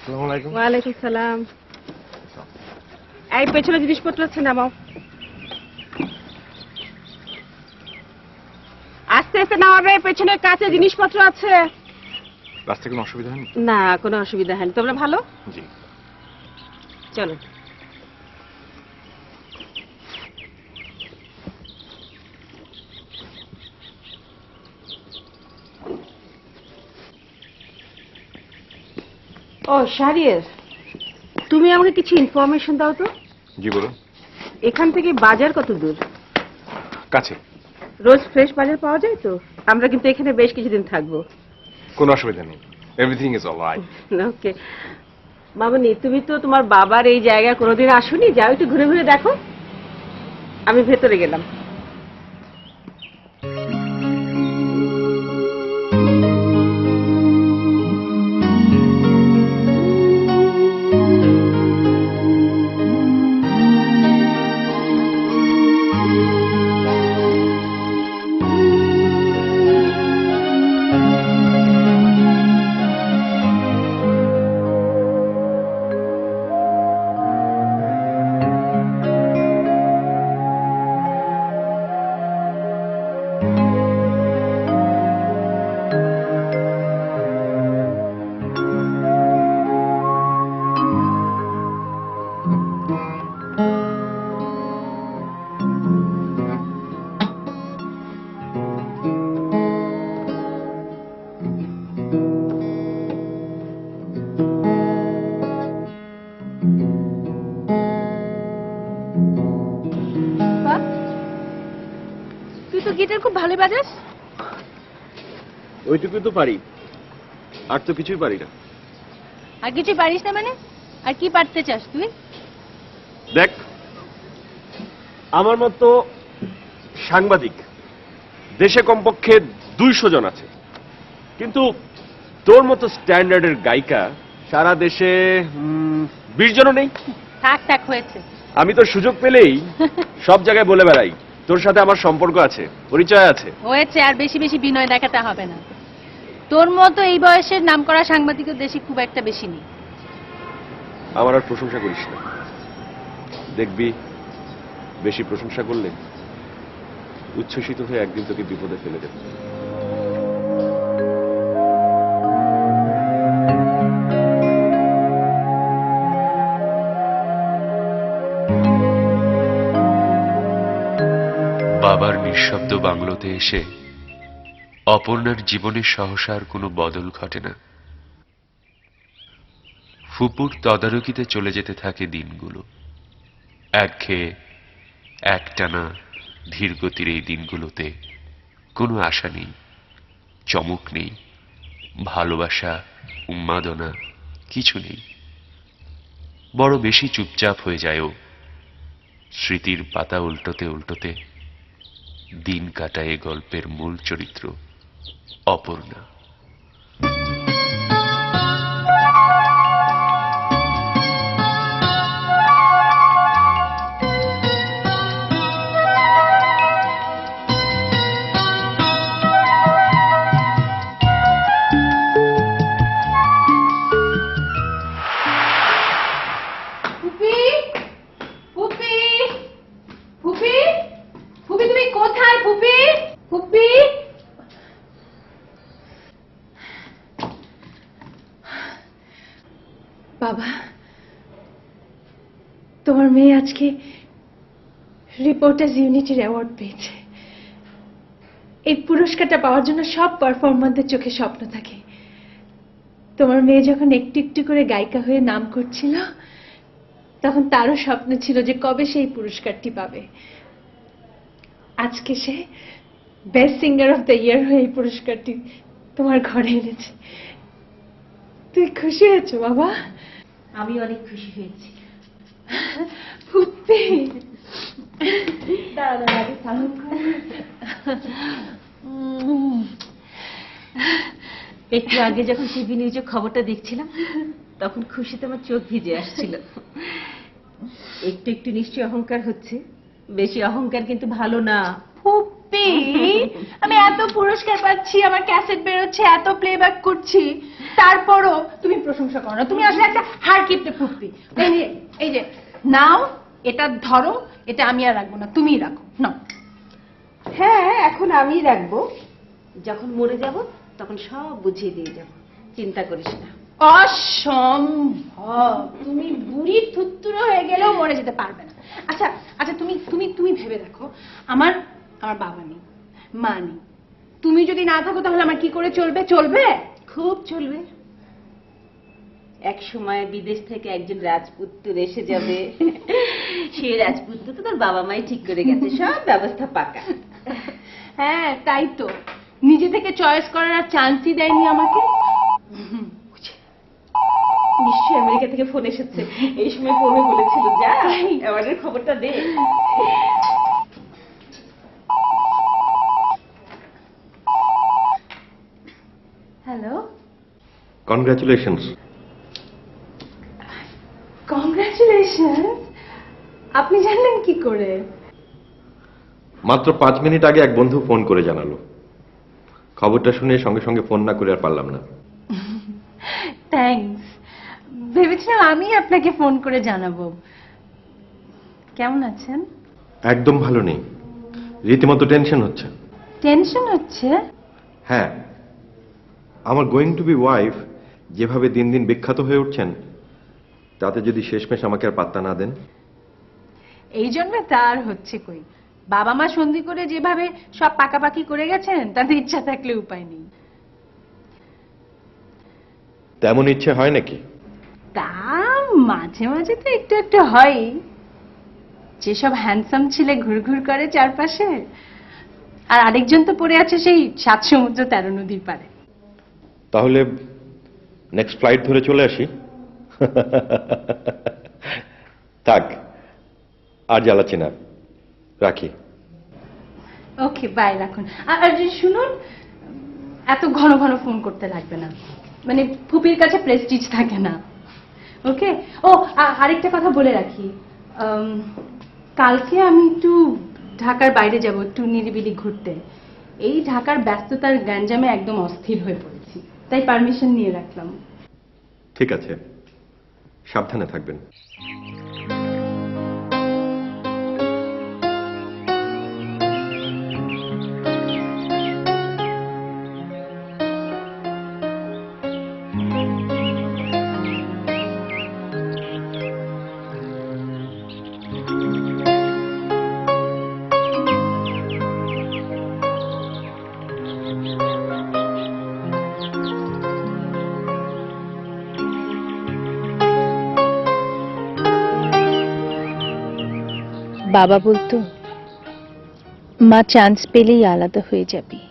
আসসালামু আলাইকুম। ওয়ালাইকুম সালাম। এই পেছনে জিনিসপত্র আছে, নামাও। আস্তে আস্তে নামাবে, পেছনে কাছে জিনিসপত্র আছে। রাস্তায় কোনো অসুবিধা হয়নি? না, কোনো অসুবিধা হয়নি। তোমরা ভালো? জি। চলো। ও শাহরিয়ার, তুমি আমাকে কিছু ইনফরমেশন দাও তো। জি বলুন। এখান থেকে বাজার কত দূর? কাছে। রোজ ফ্রেশ বাজার পাওয়া যায় তো? আমরা কিন্তু এখানে বেশ কিছুদিন থাকবো। কোনো অসুবিধা নেই, এভরিথিং ইজ অলরাইট। ওকে মামনি, তুমি তো তোমার বাবার এই জায়গায় কোনোদিন আসোনি, যাও একটু ঘুরে ঘুরে দেখো। আমি ভেতরে গেলাম। তুই তো গিটার খুব ভালো বাজাস। ওইটুকু তো পারি, আর তো কিছুই পারি না। আর কিছু পারিস না মানে? আর কি পারতে চাস তুই? দেখ, আমার মতো সাংবাদিক দেশে কমপক্ষে 200 জন আছে, কিন্তু তোর মতো স্ট্যান্ডার্ডের গায়িকা সারা দেশে 20 জনও নেই। থাক থাক, হয়েছে। আমি তো সুযোগ পেলেই সব জায়গায় বলে বেড়াই তোর সাথে আমার সম্পর্ক আছে, পরিচয় আছে। হয়েছে, আর বেশি বেশি বিনয় দেখাতে হবে না। তোর মতো এই বয়সের নামকরা সাংবাদিকের দেশে খুব একটা বেশি নেই। আমার আর প্রশংসা করিস না, দেখবি বেশি প্রশংসা করলে উচ্ছ্বসিত হয়ে একদিন তোকে বিপদে ফেলে দেবে। বাবার নিঃশব্দ বাংলোতে এসে অপর্ণার জীবনে সহসার কোনো বদল ঘটে না। ফুপুর তদারকিতে চলে যেতে থাকে দিনগুলো। একঘেয়ে একটানা ধীরগতির এই দিনগুলোতে কোনো আশা নেই, চমক নেই, ভালোবাসা, উন্মাদনা কিছু নেই। বড় বেশি চুপচাপ হয়ে যায় ও। স্মৃতির পাতা উল্টোতে উল্টোতে দিন কাটায় গল্পের মূল চরিত্র অপর্ণা। ফুপি, ফুপি, ফুপি, ফুপি তুমি কোথায়? ফুপি, ফুপি। বাবা, তোমার মেয়ে আজকে রিপোর্টার্স ইউনিটির অ্যাওয়ার্ড পেয়েছে। এই পুরস্কারটা পাওয়ার জন্য সব পারফর্মারদের চোখে স্বপ্ন থাকে। তোমার মেয়ে যখন একটু একটু করে গায়িকা হয়ে নাম করছিল, তখন তারও স্বপ্ন ছিল যে কবে সেই পুরস্কারটি পাবে। আজকে সে best singer of the year হয়ে এই পুরস্কারটি তোমার ঘরে এনেছে। তুই খুশি হয়েছো বাবা? আমি অনেক খুশি হয়েছি। ফুপি, একটু আগে যখন টিভি নিউজে খবরটা দেখছিলাম, তখন খুশিতে আমার চোখ ভিজে আসছিল। একটু একটু নিশ্চয়ই অহংকার হচ্ছে, বেশি অহংকার কিন্তু ভালো না। ফুপি, আমি এত পুরস্কার পাচ্ছি, আমার ক্যাসেট বেরোচ্ছে, এত প্লেব্যাক করছি, তারপরও তুমি প্রশংসা করো না, তুমি আসলে একটা হার কিপটে ফুটতি। এই যে নাও, এটা ধরো, এটা আমি আর রাখবো না, তুমিই রাখো নাও। হ্যাঁ, এখন আমি রাখবো, যখন মরে যাব তখন সব বুঝিয়ে দিয়ে যাব, চিন্তা করিস না। অসম্ভব, তুমি বুড়ি থুত্তুরো হয়ে গেলেও মরে যেতে পারবে না। আচ্ছা আচ্ছা, তুমি তুমি তুমি ভেবে দেখো, আমার আমার বাবা নেই, মা নেই, তুমি যদি না থাকো তাহলে আমার কি করে চলবে? চলবে? খুব চলবে। এক সময় বিদেশ থেকে একজন রাজপুত্র এসে যাবে, সে রাজপুত্র তো তোর বাবা মাই ঠিক করে গেছে, সব ব্যবস্থা পাকা। হ্যাঁ তাই তো, নিজে থেকে চয়েস করার আর চান্সই দেয়নি আমাকে। নিশ্চয়ই আমেরিকা থেকে ফোন এসেছে, এই সময় ফোনে বলেছিল যা অ্যাওয়ার্ডের খবরটা দে। Hello, congratulations. কংগ্রাচুলেশন। আপনি জানলেন কি করে? মাত্র 5 মিনিট আগে এক বন্ধু ফোন করে জানালো। খবরটা শুনে সঙ্গে সঙ্গে ফোন না করে আর পারলাম না। থ্যাঙ্কস। ভেবেছিলাম আমি আপনাকে ফোন করে জানাবো। কেমন আছেন? একদম ভালো নেই, রীতিমতো টেনশন হচ্ছে। টেনশন হচ্ছে? হ্যাঁ, আমার গোয়িং টু বি ওয়াইফ যেভাবে দিন দিন বিখ্যাত হয়ে উঠছেন, তাতে যদি শেষমেশ আমাকে আর পাত্তা না দেন। এই জন্যে তার হচ্ছে কই, বাবা মা সন্ধি করে যেভাবে সব পাকাপাকি করে গেছেন, তাতে ইচ্ছা থাকলে উপায় নেই। তেমন ইচ্ছে হয় নাকি? তা মাঝে মাঝে তো একটু একটু হয়। যেসব হ্যান্ডসাম ছেলে ঘুরঘুর করে চারপাশে, আর আরেকজন তো পড়ে আছে সেই 7 সমুদ্র 13 নদীর পারে। তাহলে নেক্সট ফ্লাইট ধরে চলে আসি। থাক, আর জ্বালাচ্ছি না, রাখি। ওকে, বাই, রাখুন। আর শুনুন, এত ঘন ঘন ফোন করতে লাগবে না, মানে ফুপির কাছে প্রেস্টিজ থাকে না। ওকে। ও, আরেকটা কথা বলে রাখি, কালকে আমি একটু ঢাকার বাইরে যাব, একটু নিরিবিলি ঘুরতে। এই ঢাকার ব্যস্ততার গ্যাঞ্জামে একদম অস্থির হয়ে পড়েছি, তাই পারমিশন নিয়ে রাখলাম। ঠিক আছে, সাবধানে থাকবেন। বাবা বলতো, মা চান্স পেলেই আলাদা হয়ে যাবি,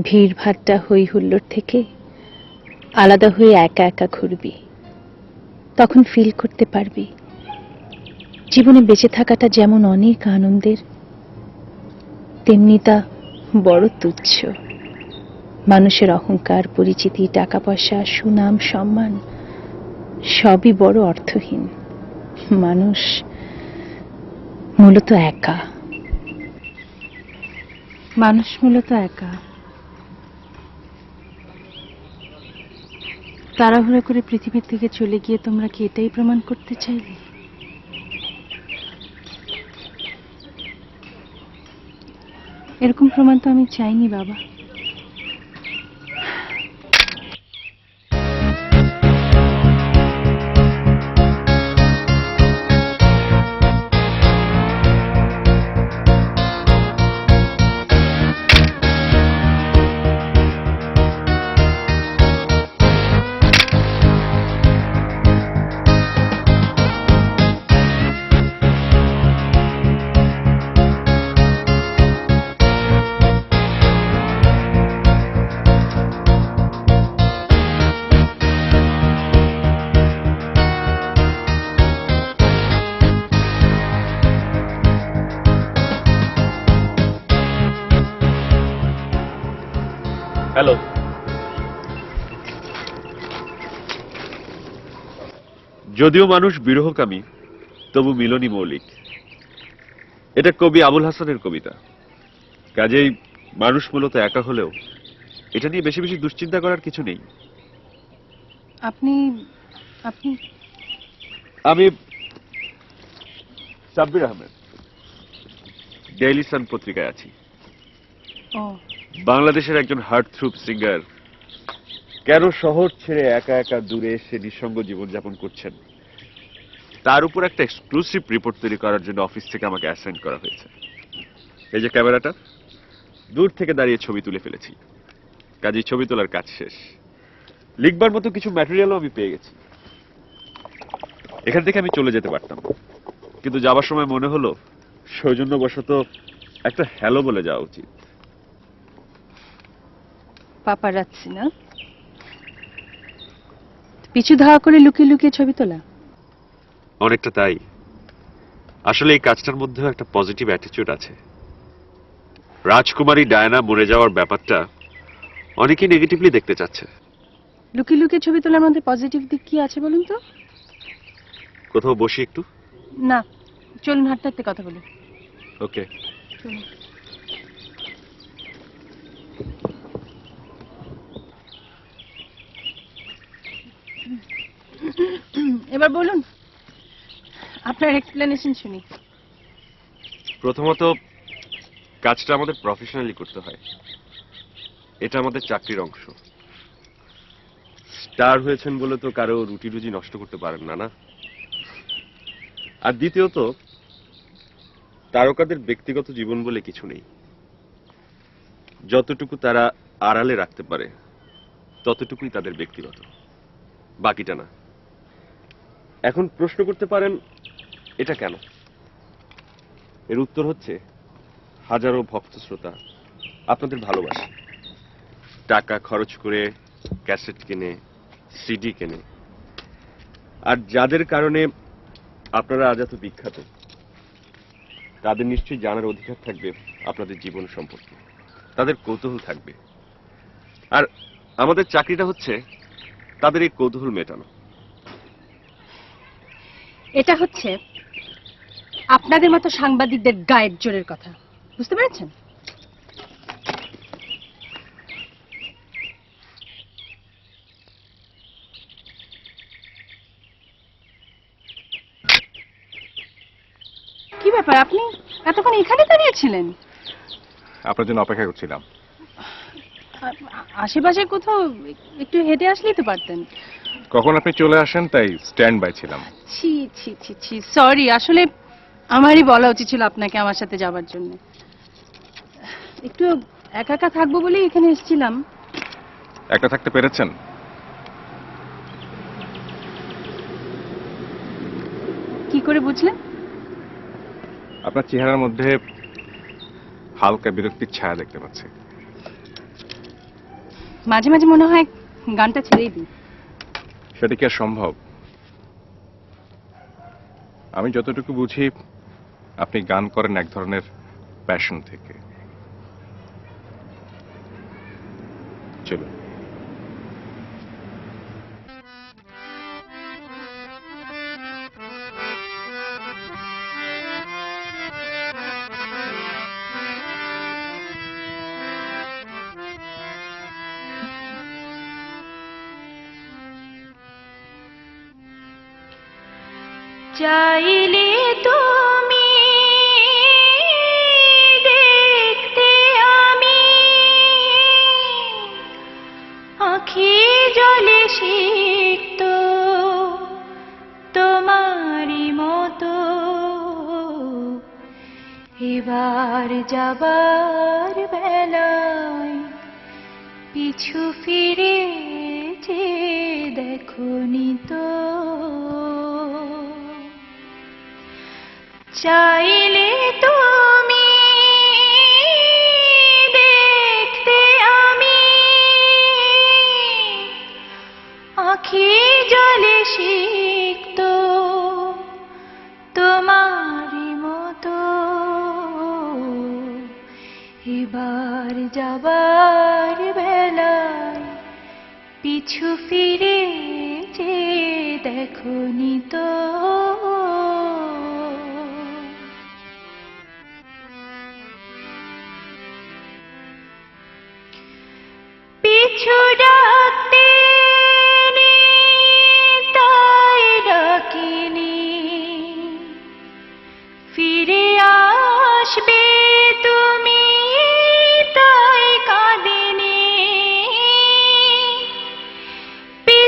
ভিড় ভাট্টা হই হুল্লোড় থেকে আলাদা হয়ে একা একা ঘুরবি, তখন ফিল করতে পারবি জীবনে বেঁচে থাকাটা যেমন অনেক আনন্দের, তেমনি তা বড় তুচ্ছ। মানুষের অহংকার, পরিচিতি, টাকা পয়সা, সুনাম, সম্মান সবই বড় অর্থহীন। মানুষ মূলত একা। মানুষ মূলত একা। তাড়াহুড়ো করে পৃথিবীর থেকে চলে গিয়ে তোমরা কি এটাই প্রমাণ করতে চাইলে? এরকম প্রমাণ তো আমি চাইনি বাবা। হ্যালো। যদিও মানুষ বিরহকামী, তবু মিলনই মৌলিক। এটা কবি আবুল হাসানের কবিতা। কাজেই মানুষ মূলত একা হলেও এটা নিয়ে বেশি বেশি দুশ্চিন্তা করার কিছু নেই। আপনি আপনি আমি সাব্বির আহমেদ, ডেইলি সান পত্রিকায় আছি। ও বাংলাদেশের একজন হার্ট থ্রুপ সিঙ্গার কেন শহর ছেড়ে একা একা দূরে এসে নিঃসঙ্গ জীবনযাপন করছেন তার উপর একটা এক্সক্লুসিভ রিপোর্ট তৈরি করার জন্য অফিস থেকে আমাকে অ্যাসাইন করা হয়েছে। এই যে ক্যামেরাটা, দূর থেকে দাঁড়িয়ে ছবি তুলে ফেলেছি, কাজেই ছবি তোলার কাজ শেষ। লিখবার মতো কিছু ম্যাটেরিয়ালও আমি পেয়ে গেছি। এখান থেকে আমি চলে যেতে পারতাম, কিন্তু যাবার সময় মনে হলো সৌজন্যবশত একটা হ্যালো বলে যাওয়া উচিত। পাপারাচ্ছি না, পিছু ধাওয়া করে লুকিয়ে লুকিয়ে ছবি তোলা। অনেকটা তাই। আসলে এই কাজটার মধ্যেও একটা পজিটিভ অ্যাটিটিউড আছে। রাজকুমারী ডায়না মরে যাওয়ার ব্যাপারটা অনেকেই নেগেটিভলি দেখতে চাচ্ছে। লুকিয়ে লুকিয়ে ছবি তোলার মধ্যে পজিটিভ দিক কি আছে বলুন তো? কোথাও বসি একটু? না, চলুন হাঁটতে হাঁটতে কথা বলি। ওকে। চলুন। এবার বলুন, আপনার এক্সপ্লেনেশন শুনি। প্রথমত, কাজটা আমাদের প্রফেশনালি করতে হয়। এটা আমাদের চাকরির অংশ। স্টার হয়েছেন বলে তো কারো রুটি রুজি নষ্ট করতে পারেন না, না? আর দ্বিতীয়ত, তারকাদের ব্যক্তিগত জীবন বলে কিছু নেই। যতটুকু তারা আড়ালে রাখতে পারে ততটুকুই তাদের ব্যক্তিগত, বাকিটা না। এখন প্রশ্ন করতে পারেন এটা কেন? এর উত্তর হচ্ছে হাজারো ভক্ত শ্রোতা আপনাদের ভালোবাসে, টাকা খরচ করে ক্যাসেট কেনে, সিডি কেনে। আর যাদের কারণে আপনারা আজ এত বিখ্যাত, তাদের নিশ্চয়ই জানার অধিকার থাকবে আপনাদের জীবন সম্পর্কে, তাদের কৌতূহল থাকবে। আর আমাদের চাকরিটা হচ্ছে তাদের এই কৌতূহল মেটানো। এটা হচ্ছে আপনাদের মতো সাংবাদিকদের গায়ের জোরের কথা, বুঝতে পেরেছেন? কি ব্যাপার, আপনি এতক্ষণ এখানে দাঁড়িয়েছিলেন? আপনার জন্য অপেক্ষা করছিলাম। আশেপাশে কোথাও একটু হেঁটে আসলেই তো পারতেন। কখন আপনি চলে আসেন তাই স্ট্যান্ড বাই ছিলাম। ছি ছি ছি ছি, সরি, আসলে আমারই বলা উচিত ছিল আপনাকে আমার সাথে যাবার জন্য। একটু একা একা থাকবো বলেই এখানে এসেছিলাম। একটা থাকতে পেরেছেন? কি করে বুঝলেন? আপনার চেহারার মধ্যে হালকা বিরক্তির ছায়া দেখতে পাচ্ছি। মাঝে মাঝে মনে হয় গানটা ছেড়েই দিই। সেটা কি আর সম্ভব? আমি যতটুকু বুঝি আপনি গান করেন এক ধরনের প্যাশন থেকে। চলুন। চাইলে তুমি দেখতে আমি আঁখি জলে সিক্ত তোমারই মতো এবার যাবার বেলায় পিছু ফিরে যে দেখনি তো। চাইলে তুমি দেখতে আমি আঁখি জলে সিক্ত তোমারই মতো এবার যাবার বেলায় পিছু ফিরে যে দেখনি তো।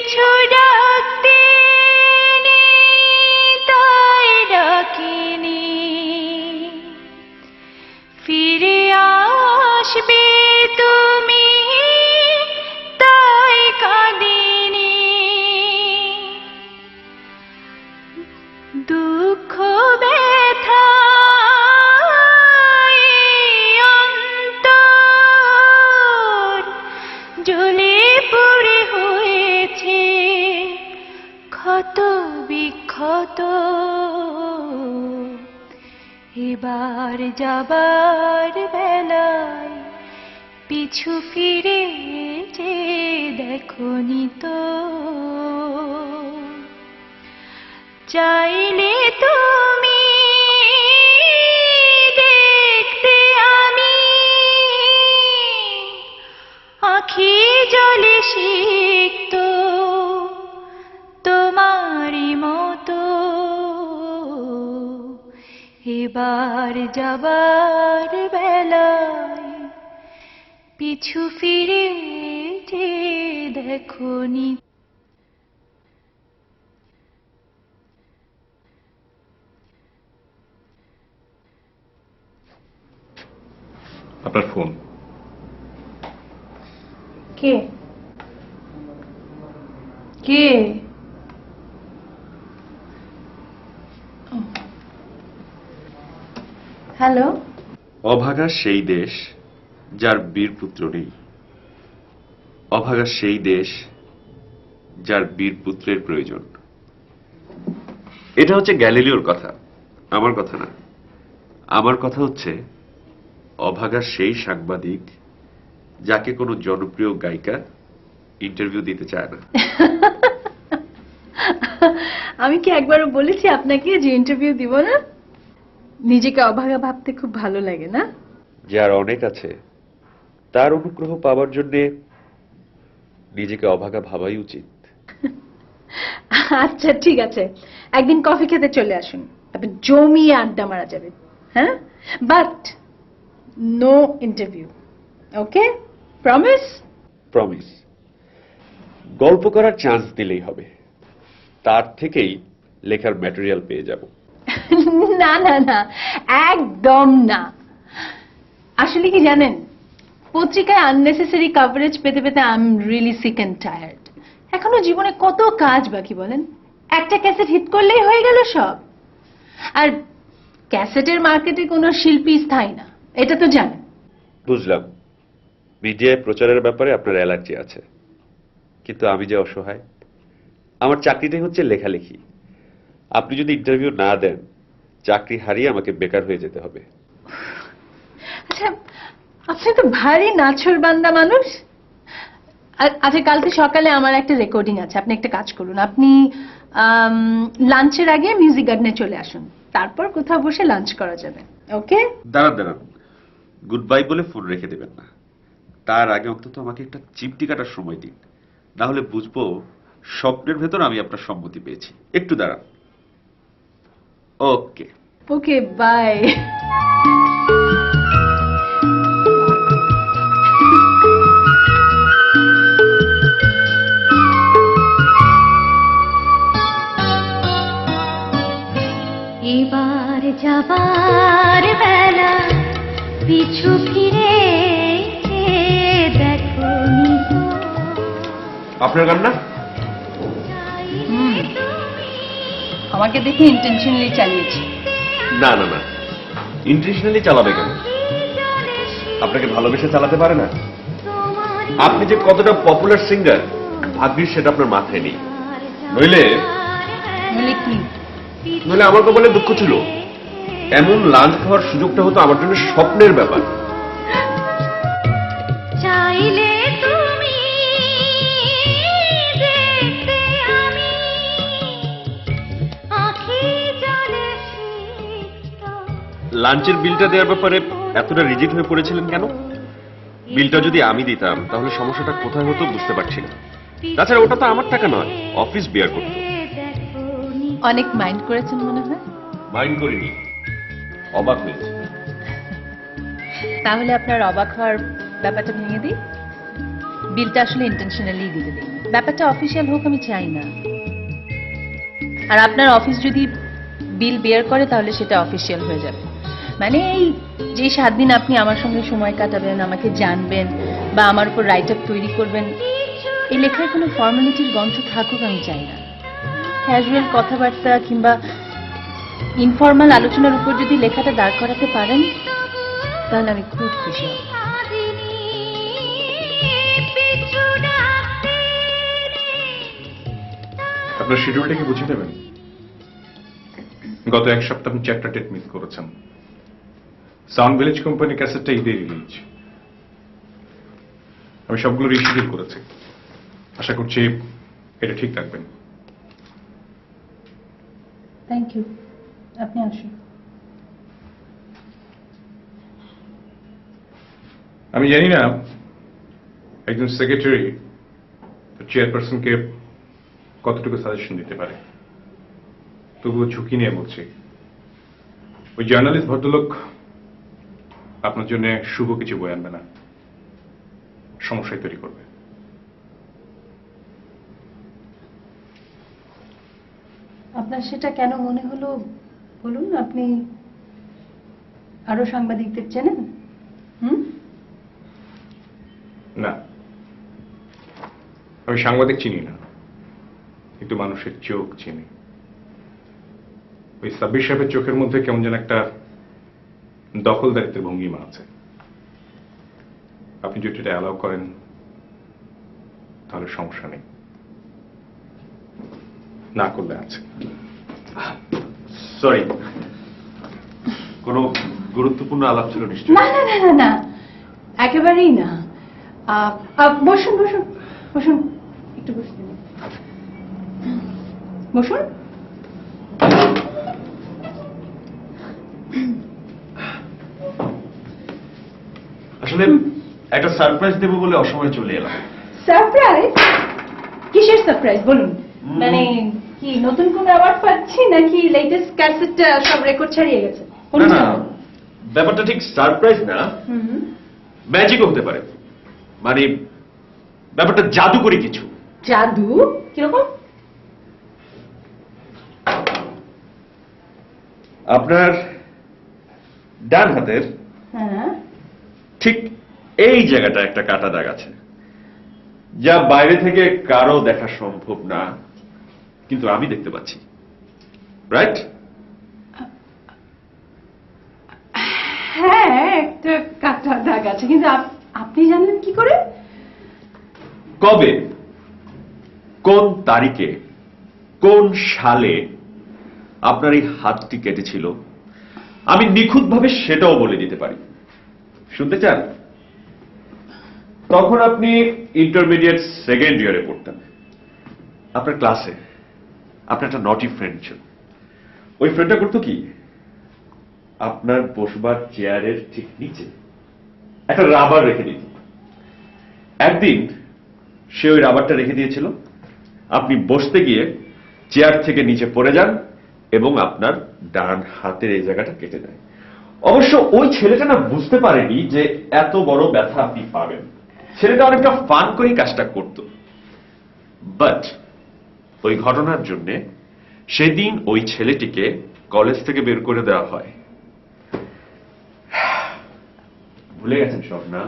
কিছু ডাকতে নেই, তাই ডাকিনি। ফিরে আসবে তুমি, তাই কাঁদিনি। দুঃখ ব্যথা অন্তর জ্বলে পুড়ে হয়েছে ক্ষত বিক্ষত। এবার যাবার বেলায় পিছু ফিরে যে দেখনি তো। চাইলে তুমি দেখতে আমি আঁখি জলে সিক্ত তোমারই মতো। এবার যাবার বেলায় পিছু ফিরে যে দেখনি। আপনার ফোন। কে কে? হ্যালো। অভাগা সেই দেশ যার বীরপুত্র নেই, অভাগা সেই দেশ যার বীরপুত্রের প্রয়োজন। এটা হচ্ছে গ্যালিলিওর কথা, আমার কথা না। আমার কথা হচ্ছে অভাগা সেই সাংবাদিক যাকে কোনো জনপ্রিয় গায়িকা ইন্টারভিউ দিতে চায় না। আমি কি একবারও বলেছি আপনাকে যে ইন্টারভিউ দিব না? নিজেকে অভাগা ভাবতে খুব ভালো লাগে না? যার অনেক আছে তার অনুগ্রহ পাওয়ার জন্য নিজেকে অভাগা ভাবাই উচিত। আচ্ছা ঠিক আছে, একদিন কফি খেতে চলে আসুন, তারপর জমিয়ে আড্ডা মারা যাবে। হ্যাঁ, but no interview. Okay, promise? Promise. গল্প করার চান্স দিলেই হবে, তার থেকেই লেখার ম্যাটেরিয়াল পেয়ে যাব। না না না, একদম না। আসলে কি জানেন, পত্রিকায় আননেসেসারি কভারেজ পেতে পেতে I am really sick and tired. এখনো জীবনে কত কাজ বাকি বলেন? একটা ক্যাসেট হিট করলেই হয়ে গেল সব। আর ক্যাসেটের মার্কেটে কোনো শিল্পী স্থায়ী না, এটা তো জানেন। বুঝলাম, মিডিয়ায় প্রচারের ব্যাপারে আপনার অ্যালার্জি আছে, কিন্তু আমি যে অসহায়। আমার চাকরিটাই হচ্ছে লেখালেখি। আপনি যদি ইন্টারভিউ না দেন, চাকরি হারিয়ে আমাকে বেকার হয়ে যেতে হবে। আচ্ছা, আপনি তো ভারী নাছোড়বান্দা মানুষ। আচ্ছা, কালকে সকালে আমার একটা রেকর্ডিং আছে, আপনি একটা কাজ করুন, আপনি লাঞ্চের আগে মিউজিক গার্ডেনে চলে আসুন, তারপর কোথাও বসে লাঞ্চ করা যাবে। ওকে? দাঁড়ান দাঁড়ান, গুড বাই বলে ফোন রেখে দেবেন না। তার আগে অন্তত আমাকে একটা চিমটি কাটার সময় দিন, না হলে বুঝবো স্বপ্নের ভেতর আমি আপনার সম্মতি পেয়েছি। একটু দাঁড়ান। ওকে ওকে, বাই। এবার যাবার বেলা পিছু ফিরে দেখো। আপনার গান না? আমাকে দেখে ইন্টেনশনালি চালিয়েছি। না না না, ইন্টেনশনালি চালাবে কেন? আপনাকে ভালোবেসে চালাতে পারে না? আপনি যে কতটা পপুলার সিঙ্গার ভাগ্যিস সেটা আপনার মাথায় নেই। নইলে কি নইলে আমার কপালে দুঃখ ছিল। এমন লাঞ্চ খাওয়ার সুযোগটা হতো আমার জন্য স্বপ্নের ব্যাপার। চাইলে তুমি দেখতে আমি আঁখি জলে সিক্ত। লাঞ্চের বিলটা দেওয়ার ব্যাপারে এতটা রিজিড হয়ে পড়েছিলেন কেন? বিলটা যদি আমি দিতাম তাহলে সমস্যাটা কোথায় হতো বুঝতে পারছি না। তাছাড়া ওটা তো আমার টাকা নয়, অফিস বিয়ার করতো। অনেক মাইন্ড করেছেন মনে হয়। মাইন্ড করিনি, অবাক হয়েছে। তাহলে আপনার অবাক হওয়ার ব্যাপারটা ভেঙে দিই। বিলটা আসলে ইন্টেনশনালি দিতে দিই। ব্যাপারটা অফিসিয়াল হোক আমি চাই না। আর আপনার অফিস যদি বিল বেয়ার করে তাহলে সেটা অফিসিয়াল হয়ে যাবে। মানে এই যে 7 দিন আপনি আমার সঙ্গে সময় কাটাবেন, আমাকে জানবেন বা আমার উপর রাইট আপ তৈরি করবেন, এই লেখায় কোনো ফর্মালিটির গন্ধ থাকুক আমি চাই না। ক্যাজুয়াল কথাবার্তা কিংবা ইনফর্মাল আলোচনার উপর যদি লেখাটা দাঁড় করাতে পারেন তাহলে আমি খুব খুশি হব। আপনার শিডিউলটা কি বুঝে নেবেন? গত 1 সপ্তাহ আপনি 4টা ডেট মিস করেছেন। সাউন্ড ভিলেজ কোম্পানি ক্যাসেটটা ঈদে রিলিজ, আমি সবগুলো রিশিডিউল করেছি। আশা করছি এটা ঠিক রাখবেন। থ্যাংক ইউ, আপনি আসুন। আমি জানি না একজন সেক্রেটারি চেয়ারপারসনকে কতটুকু সাজেশন দিতে পারে, তবুও ঝুঁকি নিয়ে বলছি, ওই জার্নালিস্ট ভদ্রলোক আপনার জন্য শুভ কিছু বয়ে আনবে না, সমস্যায় তৈরি করবে। আপনার সেটা কেন মনে হলো বলুন? আপনি আরো সাংবাদিকদের চেনেন? না, আমি সাংবাদিক চিনি না, কিন্তু মানুষের চোখ চিনি। ওই সাব্বির সাহেবের চোখের মধ্যে কেমন যেন একটা দখলদারিত্বের ভঙ্গিমা আছে। আপনি যদি এটা অ্যালাউ করেন তাহলে সমস্যা নেই, না করলে আছে। সরি, কোনো গুরুত্বপূর্ণ আলাপ ছিল নিশ্চয়ই? না না না না না, একেবারেই না। বসুন বসুন বসুন, একটু বসুন বসুন। আসলে একটা সারপ্রাইজ দেবো বলে অসময়ে চলে এলাম। সারপ্রাইজ? কিসের সারপ্রাইজ বলুন? মানে কি নতুন কোন অ্যাওয়ার্ড পাচ্ছি নাকি লেটেস্ট ক্যাসেটটা সব রেকর্ড ছাড়িয়ে গেছে? না না, ব্যাপারটা ঠিক সারপ্রাইজ না, ম্যাজিকও হতে পারে। মানে ব্যাপারটা জাদুকরি কিছু। জাদু? কিরকম? আপনার ডান হাতের হ্যাঁ, ঠিক এই জায়গাটা একটা কাটা দাগ আছে, যা বাইরে থেকে কারো দেখা সম্ভব না, কিন্তু আমি দেখতে পাচ্ছি। রাইট? হ্যাঁ একটা কাটা দাগ আছে, কিন্তু আপনি জানলেন কি করে? কবে, কোন তারিখে, কোন সালে আপনার এই হাতটি কেটেছিল আমি নিখুঁতভাবে সেটাও বলে দিতে পারি। শুনতে চান? তখন আপনি ইন্টারমিডিয়েট 2nd ইয়ারে পড়তেন। আপনার ক্লাসে আপনার একটা নটি ফ্রেন্ড ছিল। ওই ফ্রেন্ডটা করতো কি, আপনার বসবার চেয়ারের ঠিক নিচে একটা রাবার রেখে দিত। একদিন সে ওই রাবারটা রেখে দিয়েছিল, আপনি বসতে গিয়ে চেয়ার থেকে নিচে পড়ে যান এবং আপনার ডান হাতের এই জায়গাটা কেটে দেয়। অবশ্য ওই ছেলেটা না বুঝতে পারেনি যে এত বড় ব্যথা আপনি পাবেন। ছেলেটা অনেকটা ফান করে কাজটা করত, বাট ওই ঘটনার জন্য সেদিন ওই ছেলেটিকে কলেজ থেকে বের করে দেওয়া হয়। ভুলে গেছেন সব? না,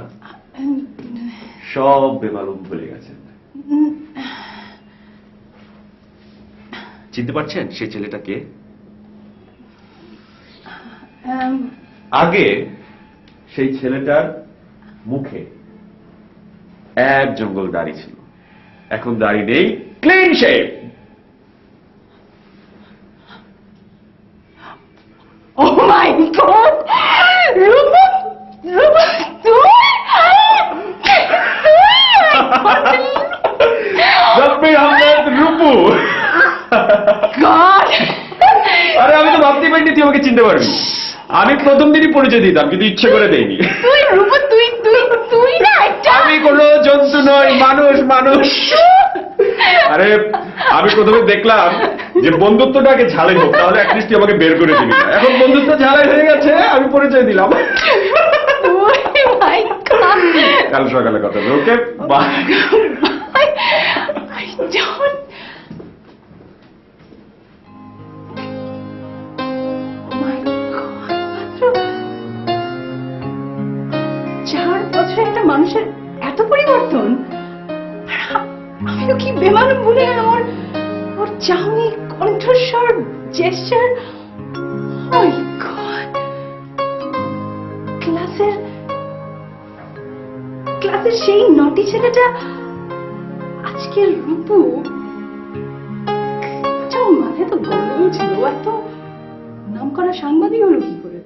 সব বেমালুম ভুলে গেছেন। চিনতে পারছেন সেই ছেলেটাকে? আগে সেই ছেলেটার মুখে এক জঙ্গল দাড়ি ছিল, এখন দাড়ি নেই, ক্লিন শেভ। ও মাই গড! রূপা, রূপা তুই? সাব্বির আহমেদ রূপু। গড! আরে আমি তো ভাবতে পারিনি তুই আমাকে চিনতে পারবি। আমি প্রথম দিনই পরিচয় দিতাম, কিন্তু ইচ্ছে করে দেইনি। তুই রূপা, তুই তুই তুই না একটা। আমি কোনো জন্তু নই, মানুষ মানুষ। আরে আমি প্রথমে দেখলাম যে বন্ধুত্বটাকে ঝালাই হোক, তাহলে অ্যাটলিস্ট তুই আমাকে বের করে দিবি না। এখন বন্ধুত্ব ঝালাই হয়ে গেছে, আমি পরিচয় দিলাম। কাল সকালে কথা হবে, ওকে? By. I don't. Oh my God, মাত্র 4 বছরে একটা মানুষের এত পরিবর্তন। আমি তো কি বেমালুম ভুলে গেলাম ওর চাউনি, কণ্ঠস্বর, জেস্টার। Oh my God. ক্লাসের সেই নটি ছেলেটা আজকের রূপু। আচ্ছা, ওর মাথায় তো গন্ডগোল ছিল, ও এত নাম করা সাংবাদিক হলো কি করে?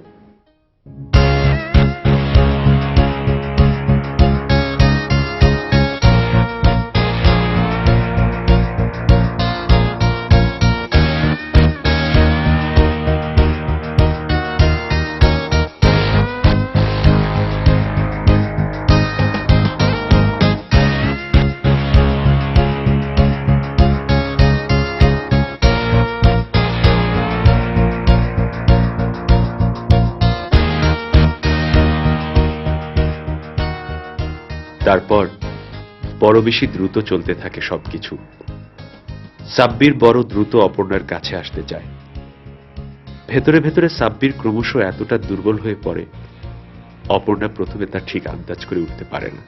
তারপর বড় বেশি দ্রুত চলতে থাকে সবকিছু। সাব্বির বড় দ্রুত অপর্ণার কাছে আসতে চায়। ভেতরে ভেতরে সাব্বির ক্রমশ এতটা দুর্বল হয়ে পড়ে, অপর্ণা প্রথমে তা ঠিক আন্দাজ করে উঠতে পারে না।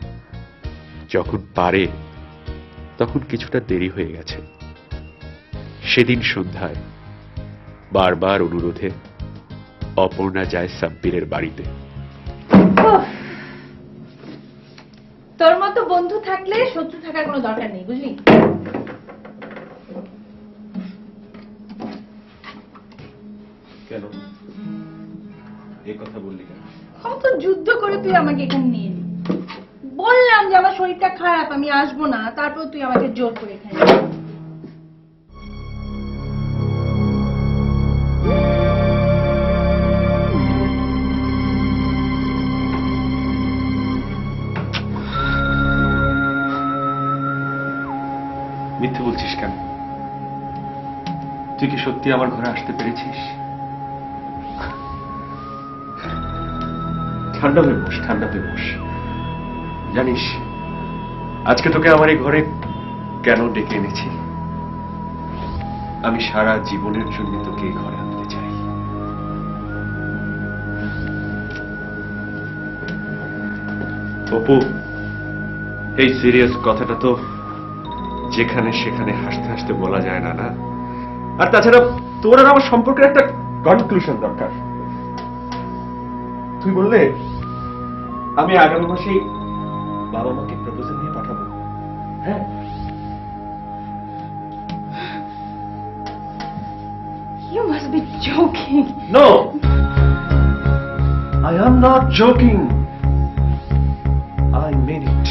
যখন পারে তখন কিছুটা দেরি হয়ে গেছে। সেদিন সন্ধ্যায় বারবার অনুরোধে অপর্ণা যায় সাব্বিরের বাড়িতে। তোর মতো বন্ধু থাকলে শত্রু থাকার কোনো দরকার নেই, বুঝলি? কেন এই কথা বললি কেন? কত যুদ্ধ করে তুই আমাকে এখানে নিয়ে এলি। বললাম যে আমার শরীরটা খারাপ, আমি আসবো না, তারপর তুই আমাকে জোর করে এখানে নিয়ে এলি। মিথ্যে বলছিস কেন? তুই কি সত্যি আমার ঘরে আসতে পেরেছিস? ঠান্ডা হয়ে বস, ঠান্ডা হয়ে বস। জানিস আজকে তোকে আমার এই ঘরে কেন ডেকে এনেছি? আমি সারা জীবনের জন্য তোকে এই ঘরে আনতে চাই। অপু, এই সিরিয়াস কথাটা তো যেখানে সেখানে হাসতে হাসতে বলা যায় না, না? আর তাছাড়া তোর আর আমার সম্পর্কের একটা কনক্লুশন দরকার। তুই বললে আমি আগামী মাসে বাবা মাকে প্রপোজাল নিয়ে পাঠাবো। হ্যাঁ, You must be joking. No, I am not joking. I mean it.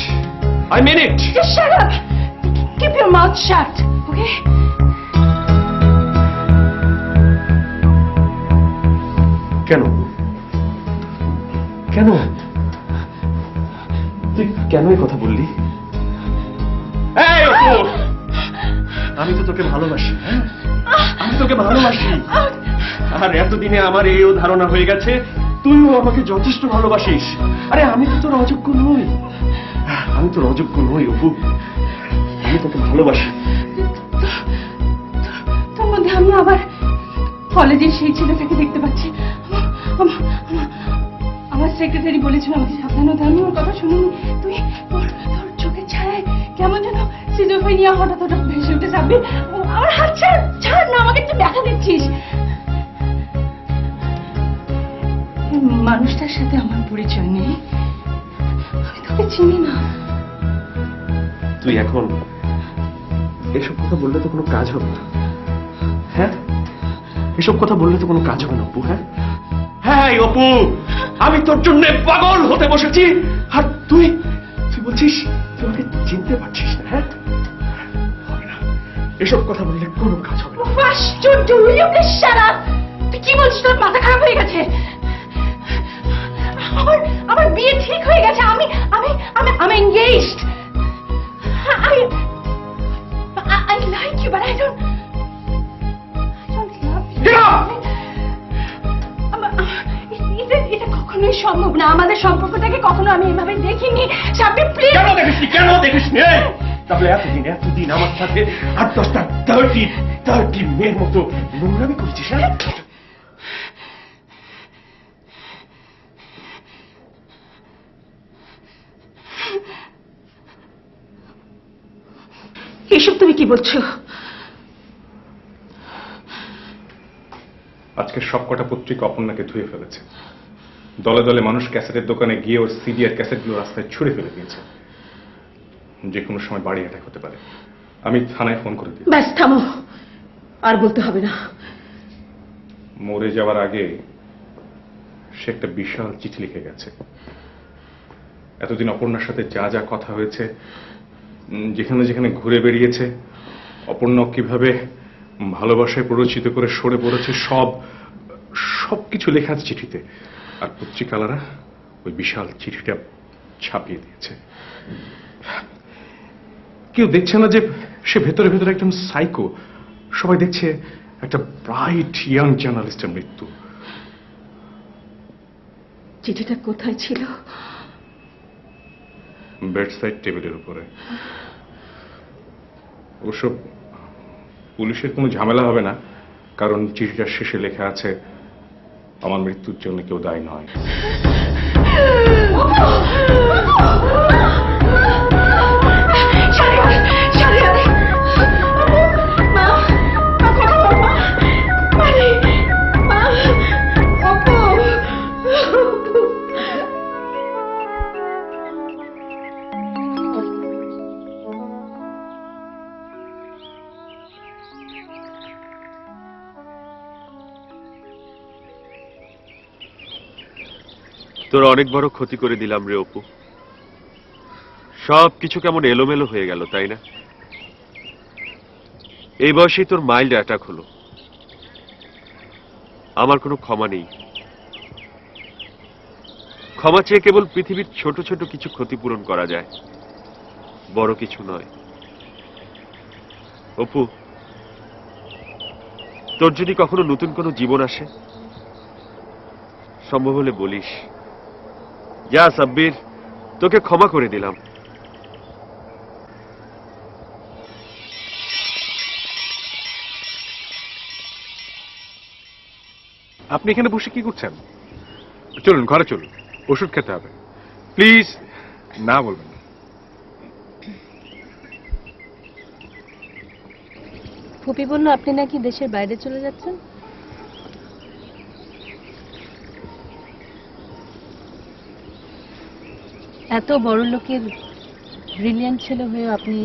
I mean it. Just shut up. Keep your mouth shut, okay? কেন? কেন তুই কেন এই কথা বললি? এই অপু, আমি তো তোকে ভালোবাসি। হ্যাঁ, আমি তোকে ভালোবাসি। আর এতদিনে আমার এইও ধারণা হয়ে গেছে তুইও আমাকে যথেষ্ট ভালোবাসিস। আরে আমি তো তোর অযোগ্য নই, আমি তোর অযোগ্য নই অপু, আমি তোকে ভালোবাসি। তোর মধ্যে আমি আবার কলেজের সেই ছেলেটাকে দেখতে পাচ্ছি। আমার সেক্রেটারি বলেছিল আমাকে সাবধান হতে, আমি ওর কথা শুনিনি। তুই তোর চোখের ছায়ায় কেমন যেন সিজোফ্রেনিয়া হঠাৎ হঠাৎ ভেসে উঠে যাবে। আমার হাত ছাড় না, আমাকে একটু দেখা দিচ্ছিস। মানুষটার সাথে আমার পরিচয় নেই, আমি তোকে চিনি না। তুই এখন এসব কথা বললে তো কোনো কাজ হবে না। হ্যাঁ, এসব কথা বললে তো কোনো কাজ হবে না অপু। হ্যাঁ হ্যাঁ অপু, আমি তোর জন্য পাগল হতে বসেছি, আর তুই বলছিস তুই আমাকে চিনতে পারছিস না। হ্যাঁ, হবে না, এসব কথা বললে কোনো কাজ হবে না। আশ্চর্য, will you please shut up? তুই কি বলছিস? তোর মাথা খারাপ হয়ে গেছে? আমার বিয়ে ঠিক হয়ে গেছে। আমি engaged. I like you, but I don't love you. Get up! এটা কখনো কখনোই সম্ভব না। আমাদের সম্পর্কটাকে কখনো আমি এভাবে দেখিনি। সাব্বির প্লিজ। কেন দেখিসনি তাহলে এতদিন আমার সাথে 8-10টা ডার্টি মেয়ের মতো নোংরামি করেছিস? হ্যাঁ, এসব তুমি কি বলছো? আজকে সবকটা পত্রিকা অপর্ণাকে ধুয়ে ফেলেছে। দলে দলে মানুষ ক্যাসেটের দোকানে গিয়ে ওর সিডি আর ক্যাসেটগুলো রাস্তায় ছুঁড়ে ফেলে দিয়েছে। যে কোনো সময় বাড়ি অ্যাটাক হতে পারে। আমি থানায় ফোন করে দিই। ব্যাস থামো, আর বলতে হবে না। মরে যাওয়ার আগে সে একটা বিশাল চিঠি লিখে গেছে। এতদিন অপর্ণার সাথে যা যা কথা হয়েছে, যেখানে যেখানে ঘুরে বেরিয়েছে, অপর্ণা কিভাবে ভালোবাসায় প্ররোচিত করে সরে পড়েছে, সবকিছু লেখা আছে চিঠিতে। আর পত্রিকালারা ওই বিশাল চিঠিটা ছাপিয়ে দিয়েছে। কেউ দেখছে না যে সে ভেতরে ভেতরে একদম সাইকো। সবাই দেখছে একটা ব্রাইট ইয়াং জার্নালিস্টের মৃত্যু। চিঠিটা কোথায় ছিল? বেডসাইড টেবিলের উপরে। অবশ্য পুলিশের কোনো ঝামেলা হবে না, কারণ চিঠিটার শেষে লেখা আছে, আমার মৃত্যুর জন্য কেউ দায়ী নয়। তোর অনেক বড় ক্ষতি করে দিলাম রে অপু। সবকিছু কেমন এলোমেলো হয়ে গেল, তাই না? এই বয়সেই তোর মাইল্ড অ্যাটাক হলো। আমার কোনো ক্ষমা নেই। ক্ষমা চেয়ে কেবল পৃথিবীর ছোট ছোট কিছু ক্ষতিপূরণ করা যায়, বড় কিছু নয়। অপু, তোর যদি কখনো নতুন কোনো জীবন আসে, সম্ভব হলে বলিস, যা সাব্বির, তোকে ক্ষমা করে দিলাম। আপনি এখানে বসে কি করছেন? চলুন ঘরে চলুন, ওষুধ খেতে হবে। প্লিজ না বলবেন না। ফুপি বলল আপনি নাকি দেশের বাইরে চলে যাচ্ছেন। এত বড় লোকের ব্রিলিয়ান্ট ছেলে হয়ে আপনি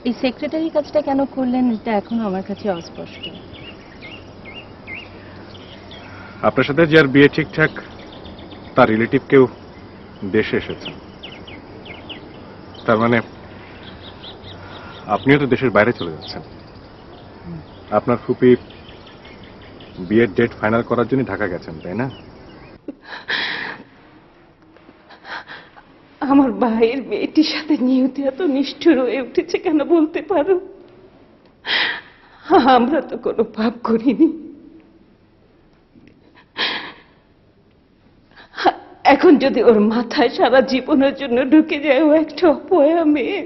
এই সেক্রেটারি কাজটা কেন করলেন, এটা এখনো আমার কাছে অস্পষ্ট। আপনার সাথে যার বিয়ে ঠিকঠাক, তার রিলেটিভ কেউ দেশে এসেছেন। তার মানে আপনিও তো দেশের বাইরে চলে যাচ্ছেন। আপনার ফুপি বিয়ের ডেট ফাইনাল করার জন্য ঢাকা গেছেন, তাই না? আমার ভাইয়ের মেয়েটির সাথে নিয়তি এত নিষ্ঠুর হয়ে উঠেছে কেন বলতে পারো? আমরা তো কোনো পাপ করিনি। এখন যদি ওর মাথায় সারা জীবনের জন্য ঢুকে যায় ও একটা অপয়া মেয়ে,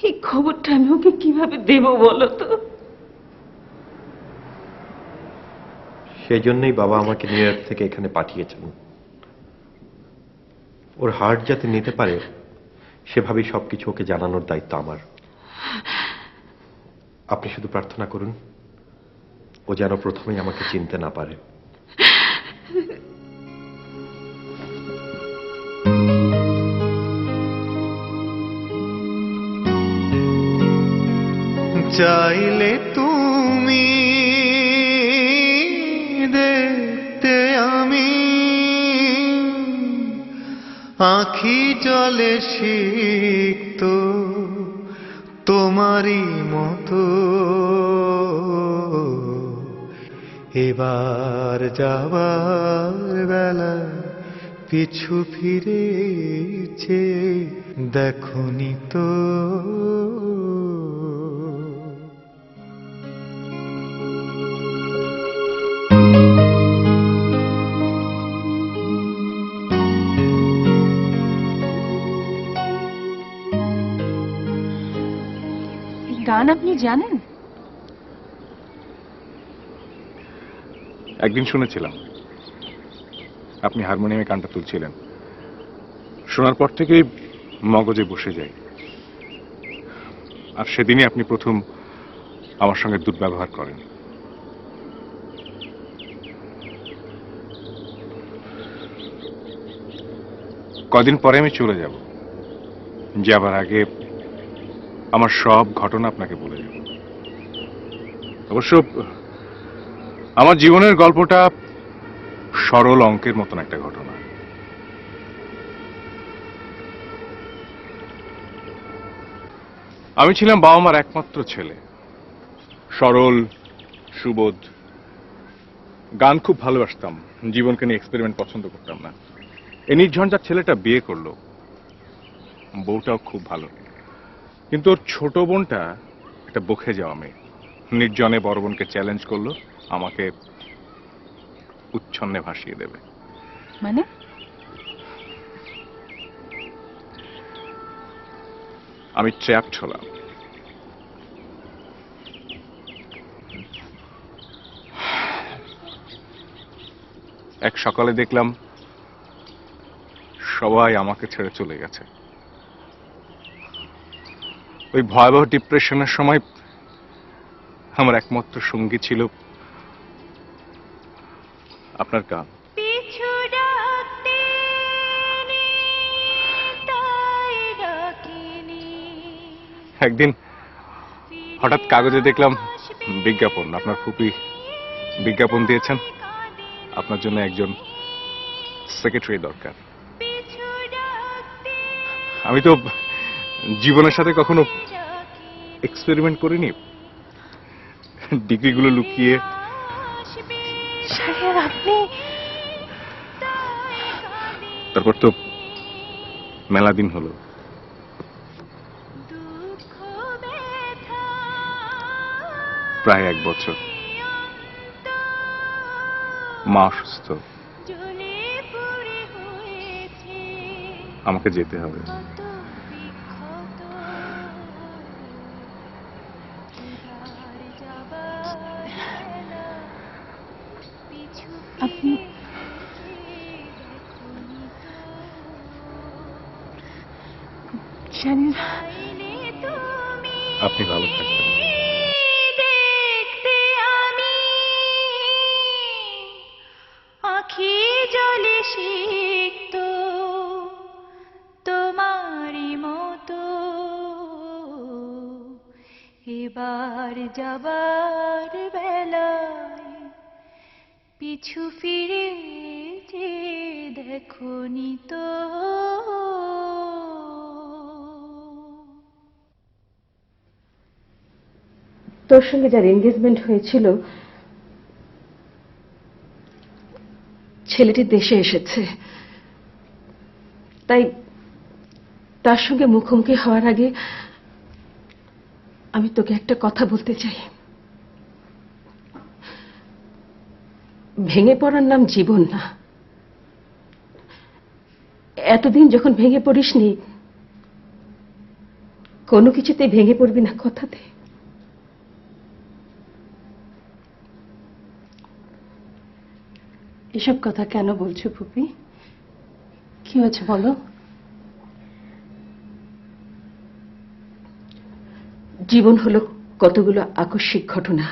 এই খবরটা আমি ওকে কিভাবে দেব বলো তো? সেই জন্যই বাবা আমাকে নিউ ইয়র্ক থেকে এখানে পাঠিয়েছেন। ওর হার্ট যাতে নিতে পারে সেভাবেই সবকিছু ওকে জানানোর দায়িত্ব আমার। আপনি শুধু প্রার্থনা করুন ও যেন প্রথমেই আমাকে চিনতে না পারে। চাইলে তুমি দেখতে আমি আঁখি জলে সিক্ত তোমারই মতো। এবার যাবার বেলা পিছু ফিরেছে দেখনি তো। গান আপনি জানেন? একদিন শুনেছিলাম আপনি হারমোনিয়ামে গানটা তুলছিলেন। শোনার পর থেকেই মগজে বসে যায়। আর সেদিনই আপনি প্রথম আমার সঙ্গে দুর্ব্যবহার করেন। কদিন পরে আমি চলে যাব, যাবার আগে আমার সব ঘটনা আপনাকে বলে যাব। অবশ্য আমার জীবনের গল্পটা সরল অঙ্কের মতন একটা ঘটনা। আমি ছিলাম বাবা মার একমাত্র ছেলে, সরল, সুবোধ। গান খুব ভালোবাসতাম, জীবনকে নিয়ে এক্সপেরিমেন্ট পছন্দ করতাম না। এই নির্ঝঞ্ঝাট ছেলেটা বিয়ে করলো, বউটাও খুব ভালো, কিন্তু ওর ছোট বোনটা একটা বকে যাওয়া মেয়ে। নির্জনে বড় বোনকে চ্যালেঞ্জ করলো আমাকে উচ্ছন্নে ভাসিয়ে দেবে। মানে আমি ট্র্যাপড হলাম। এক সকালে দেখলাম সবাই আমাকে ছেড়ে চলে গেছে। ওই ভয়াবহ ডিপ্রেশনের সময় আমার একমাত্র সঙ্গী ছিল আপনার গান। একদিন হঠাৎ কাগজে দেখলাম বিজ্ঞাপন, আপনার ফুপি বিজ্ঞাপন দিয়েছেন আপনার জন্য একজন সেক্রেটারি দরকার। আমি তো জীবনের সাথে কখনো এক্সপেরিমেন্ট করিনি, ডিগ্রিগুলো লুকিয়ে। আপনি তারপর তো মেলা দিন হলো। প্রায় 1 বছর। মা অসুস্থ, আমাকে যেতে হবে। আপনি জানি না, আপনি ভালো থাকবেন। আখি জলে সিক্ত তোমারই মতো এবার যাবার বেলায় পিছু ফিরে যে দেখনি তো। তোর সঙ্গে যার এনগেজমেন্ট হয়েছিল ছেলেটি দেশে এসেছে, তাই তার সঙ্গে মুখোমুখি হওয়ার আগে আমি তোকে একটা কথা বলতে চাই। ভেঙে পড়ার নাম জীবন না। এতদিন যখন ভেঙে পড়িসনি, কোনো কিছুতে ভেঙে পড়বি না, কথা দে। এসব কথা কেন বলছো ফুপি? কি হয়েছে বলো? জীবন হলো কতগুলো আকস্মিক ঘটনা,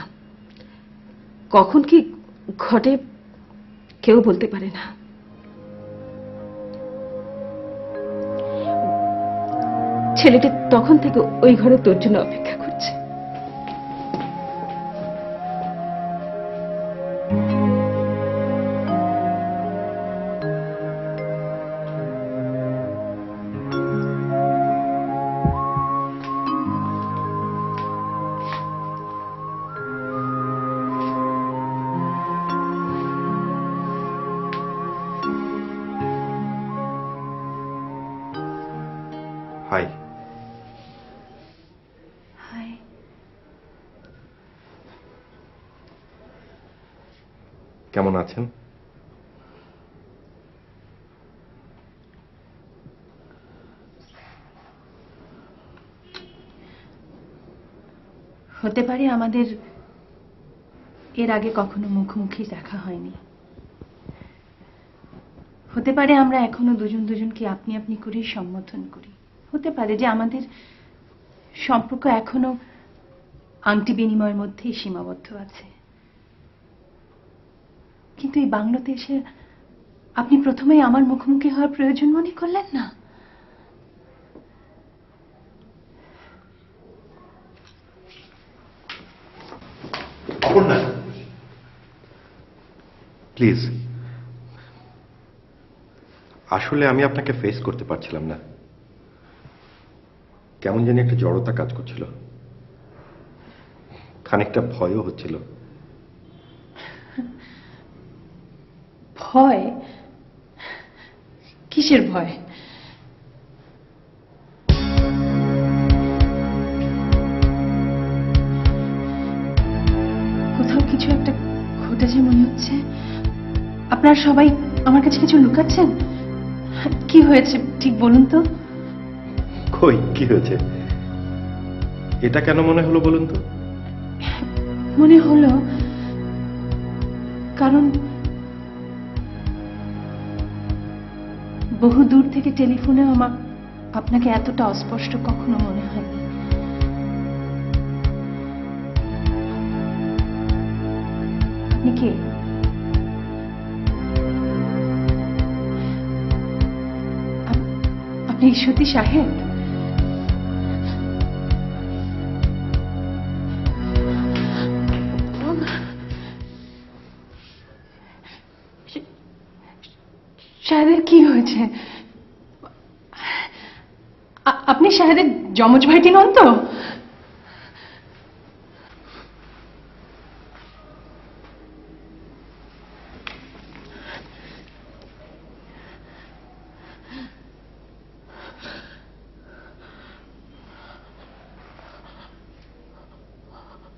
কখন কি ঘটে কেউ বলতে পারে না। ছেলেটি তখন থেকে ওই ঘরে তোর জন্য অপেক্ষা করছে। হাই। হাই। কেমন আছেন? হতে পারে আমাদের এর আগে কখনো মুখোমুখি দেখা হয়নি, হতে পারে আমরা এখনো দুজন দুজনকে আপনি আপনি করেই সম্বোধন করি, হতে পারে যে আমাদের সম্পর্ক এখনো আংটি বিনিময়ের মধ্যেই সীমাবদ্ধ আছে। কিন্তু এই বাংলোতে এসে আপনি প্রথমেই আমার মুখোমুখি হওয়ার প্রয়োজন মনে করলেন না? অপর্ণা, প্লিজ, আসলে আমি আপনাকে ফেস করতে পারছিলাম না। কেমন জানি একটা জড়তা কাজ করছিল, খানিকটা ভয়ও হচ্ছিল। ভয়? কিসের ভয়? কোথাও কিছু একটা ঘটেছে মনে হচ্ছে। আপনারা সবাই আমার কাছে কিছু লুকাচ্ছেন। কি হয়েছে ঠিক বলুন তো? কই, কি হয়েছে? এটা কেন মনে হলো বলুন তো? মনে হলো কারণ বহু দূর থেকে টেলিফোনে আমার আপনাকে এতটা অস্পষ্ট কখনো মনে হয়নি। আপনি কে? আপনি সতী সাহেব? শাহেদের কি হয়েছে? আপনি শাহেদের যমজ ভাইটি নন তো?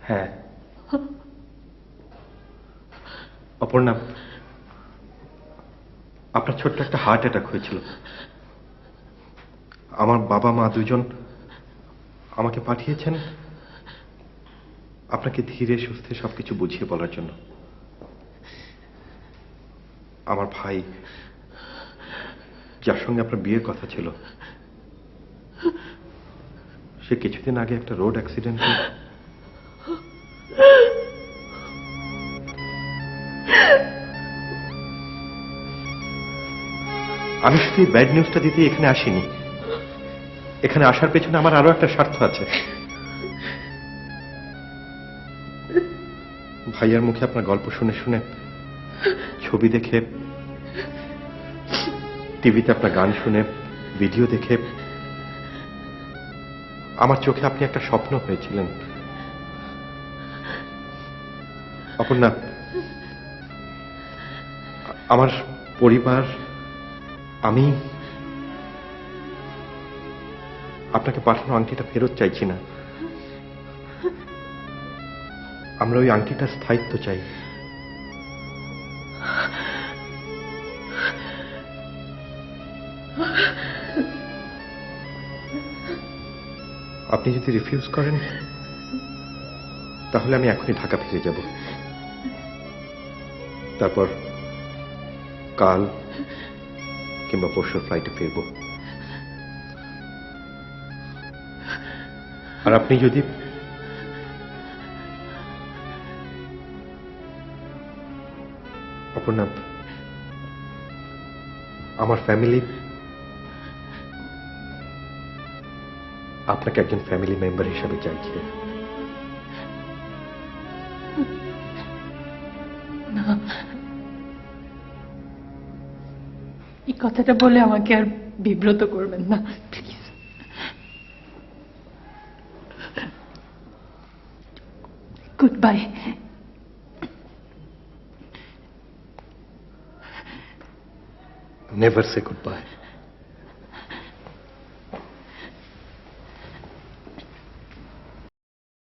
হ্যাঁ অপর্ণা, আপনার ছোট্ট একটা হার্ট অ্যাটাক হয়েছিল। আমার বাবা মা দুজন আমাকে পাঠিয়েছেন আপনাকে ধীরে সুস্থে সবকিছু বুঝিয়ে বলার জন্য। আমার ভাই, যার সঙ্গে আপনার বিয়ের কথা ছিল, সে কিছুদিন আগে একটা রোড অ্যাক্সিডেন্টে আমি শুধু এই ব্যাড নিউজটা দিতে এখানে আসিনি। এখানে আসার পেছনে আমার আরো একটা স্বার্থ আছে। ভাইয়ার মুখে আপনার গল্প শুনে শুনে, ছবি দেখে, টিভিতে আপনার গান শুনে, ভিডিও দেখে আমার চোখে আপনি একটা স্বপ্ন হয়েছিলেন। অপর্ণা, আমার পরিবার, আমি আপনাকে পাঠানো আংটিটা ফেরত চাইছি না। আমরা ওই আংটিটার স্থায়িত্ব চাই। আপনি যদি রিফিউজ করেন তাহলে আমি এখনই ঢাকা ফিরে যাব। তারপর কাল কিংবা পরশুর ফ্লাইটে ফিরব। আর আপনি যদি অপর্ণা, আমার ফ্যামিলি আপনাকে একজন ফ্যামিলি মেম্বার হিসাবে চাইছে। না, এই কথাটা বলে আমাকে আর বিব্রত করবেন না please. Good bye. Never say good bye.